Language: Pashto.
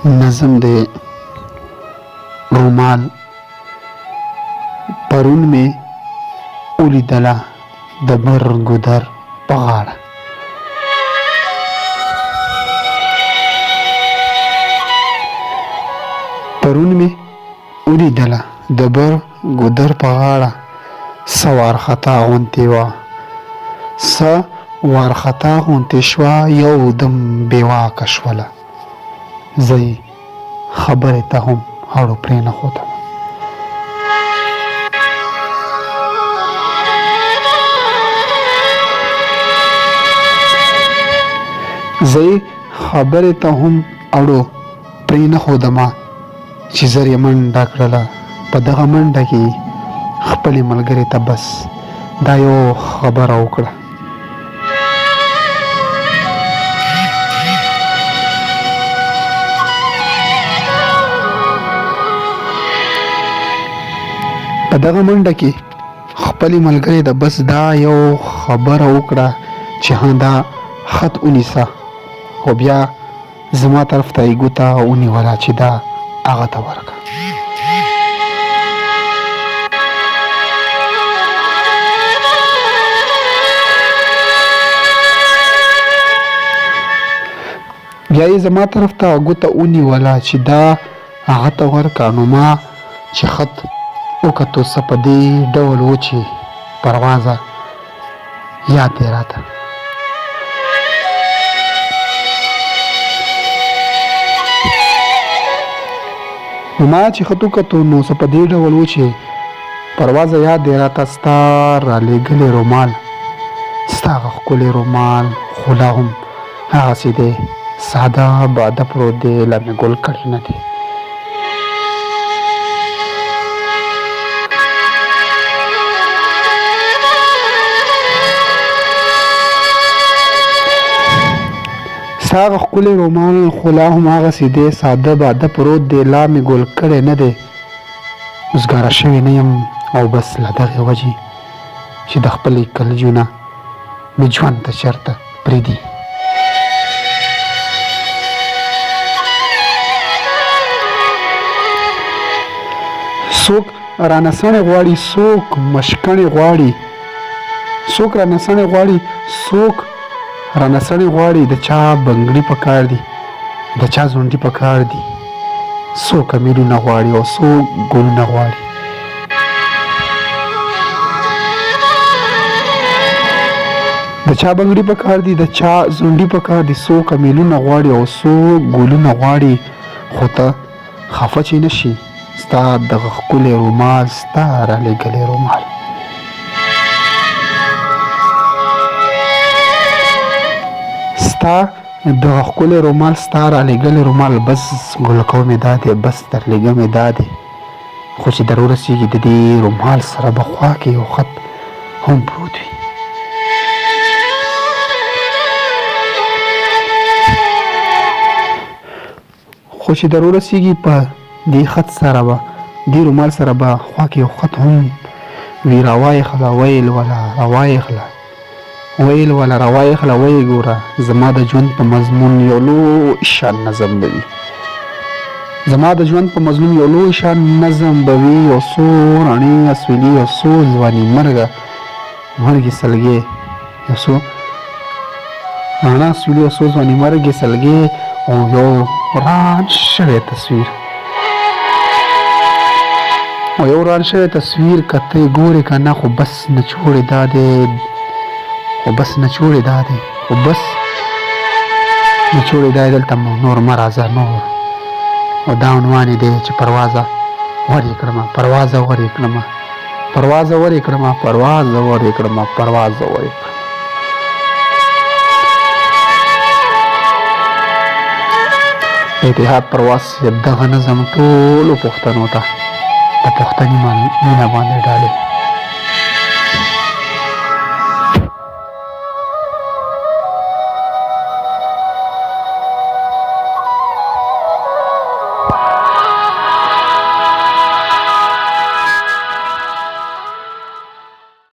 نظم د رومال پرون می ولیدله د بر ګودر په غاړه. پرون می ولیدله د بر ګودر په غاړه، څه وارخطا غوندې وه، څه وارخطا غوندې شوه، یو دم بېواکه شوله. زه یې خبرې ته هم اړو پرېنښودم. زه یې خبرې ته هم اړو پرېنښودمه چې زر یې منډه کړله. په دغه منډه کې خپلې ملګرې ته بس دا یو خبره وکړه: په دغه منډه کې خپلې ملګرې د بس دا یو خبره وکړه چې دا خط ونیسه، خو بیا زما طرف ته یې ګوته ونیوله چې دا هغه ته ورکړه. بیا یې زما طرف ته ګوته ونیوله چې دا هغه ته ورکړه. نو ما چې خط وکتو څه په دې ډول و چې پروازه یاد دی راته. نو ما چې خط وکتو نو څه په دې ډول و چې پروازه یاد دی راته، ستا رالېږلی رومال، ستا هغه ښکلی رومال، خو لا هم هغسې دی ساده باده پروت دی، لا مې ګل کړی نه دی. ستا هغه ښکلی رومال خو لا هم هغسې دی ساده باده پروت دی، لا مې ګل کړی نه دی. وزګاره شوی نه یم او بس له دغې وجې چې د خپلې کلجو نه مې ژوند ته چېرته پرېږدي. څوک رانه څڼې غواړي، څوک مشکڼې غواړي، څوک رانه څڼې غواړي، څوک رانه څڼې غواړي، د چا بنګړي په کار دي، د چا ځونډي په کار دي، څوک امیلونه غواړي او څوک ګلونه غواړي. د چا بنګړي په کار دي، د چا ځونډي په کار دي، څوک امیلونه غواړي او څوک ګلونه غواړي. خو ته خفه چې نه شي، ستا دغه ښکلی رومال، ستا رالېږلی رومال. ستا دغه ښکلی رومال، ستا رالېږلی رومال، بس ګل کوم یې دا دی، بس درلېږم یې دا دی. خو چې در ورسېږي د دې رومال سره به خوا کې یو خط هم پروت وي. خو چې در ورسېږي په دې خط سره به، دې رومال سره به خوا کې یو خط هم وي. راوایخله ویل وله راوایخله، ویل وله راوایخله، ویې ګوره زما د ژوند په مضمون یو لوی شان نظم به وي، زما د ژوند په مضمون یو لوی شان نظم به وي. یو څو رڼې اسویلي، یو څو ځواني مرګه مرګې سلګې، یو څو رڼه اسویلي، یو څو ځواني مرګې سلګې، او یو وران شوی تصویر، او یو وران شوی تصویر که ته یې ګورې که نه، خو بس نچوړې دا دی، خو بس نچوړې دا دی، خو بس نچوړې دا دی. دلته نور مه راځه نور، او دا عنوان یې دی چې پروازه ور یې کړمه، پروازه ور یې کړمه، پروازه ور یې کړمه، پروازه ور یې کړمه، پروازه ور یې کړمه. اتحاد پرواز دغه نظم ټولو پښتنو ته د پښتني مینه باندې ډالې.